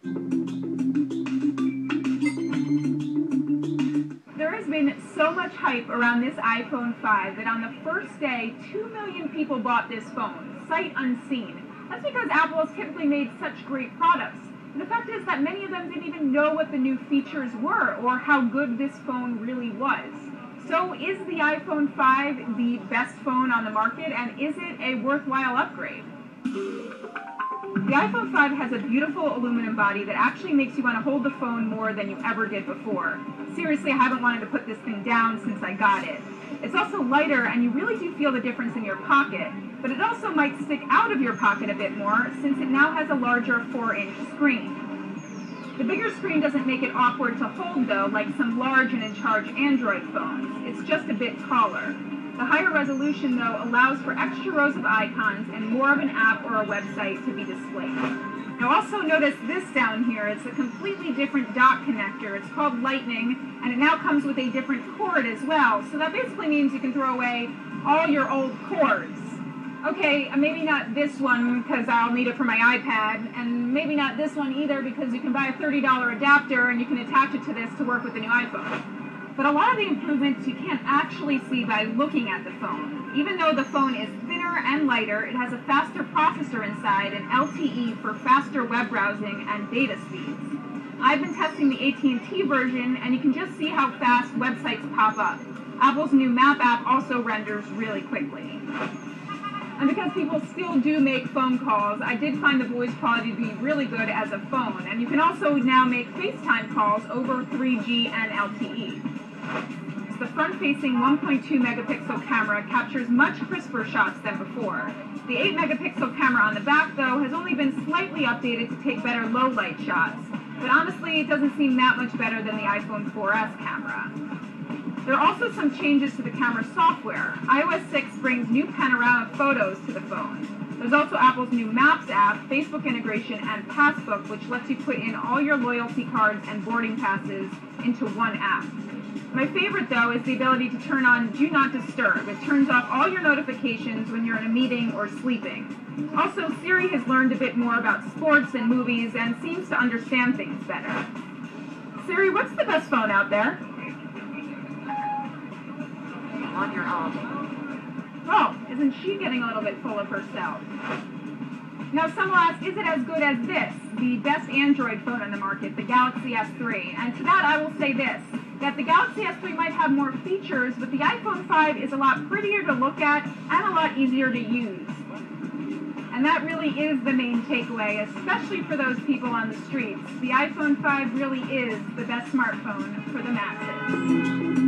There has been so much hype around this iPhone 5 that on the first day, 2 million people bought this phone, sight unseen. That's because Apple has typically made such great products. And the fact is that many of them didn't even know what the new features were or how good this phone really was. So is the iPhone 5 the best phone on the market, and is it a worthwhile upgrade? The iPhone 5 has a beautiful aluminum body that actually makes you want to hold the phone more than you ever did before. Seriously, I haven't wanted to put this thing down since I got it. It's also lighter, and you really do feel the difference in your pocket, but it also might stick out of your pocket a bit more since it now has a larger 4-inch screen. The bigger screen doesn't make it awkward to hold, though, like some large and in-charge Android phones. It's just a bit taller. The higher resolution, though, allows for extra rows of icons and more of an app or a website to be displayed. Now also notice this down here. It's a completely different dock connector. It's called Lightning, and it now comes with a different cord as well. So that basically means you can throw away all your old cords. Okay, maybe not this one because I'll need it for my iPad, and maybe not this one either because you can buy a $30 adapter and you can attach it to this to work with the new iPhone. But a lot of the improvements you can't actually see by looking at the phone. Even though the phone is thinner and lighter, it has a faster processor inside and LTE for faster web browsing and data speeds. I've been testing the AT&T version, and you can just see how fast websites pop up. Apple's new Map app also renders really quickly. And because people still do make phone calls, I did find the voice quality to be really good as a phone. And you can also now make FaceTime calls over 3G and LTE. The front-facing 1.2 megapixel camera captures much crisper shots than before. The 8 megapixel camera on the back, though, has only been slightly updated to take better low-light shots. But honestly, it doesn't seem that much better than the iPhone 4S camera. There are also some changes to the camera software. iOS 6 brings new panoramic photos to the phone. There's also Apple's new Maps app, Facebook integration, and Passbook, which lets you put in all your loyalty cards and boarding passes into one app. My favorite, though, is the ability to turn on Do Not Disturb. It turns off all your notifications when you're in a meeting or sleeping. Also, Siri has learned a bit more about sports and movies and seems to understand things better. Siri, what's the best phone out there? On your own. Oh, isn't she getting a little bit full of herself? Now, some will ask, is it as good as this, the best Android phone on the market, the Galaxy S3? And to that, I will say this, that the Galaxy S3 might have more features, but the iPhone 5 is a lot prettier to look at and a lot easier to use. And that really is the main takeaway, especially for those people on the streets. The iPhone 5 really is the best smartphone for the masses.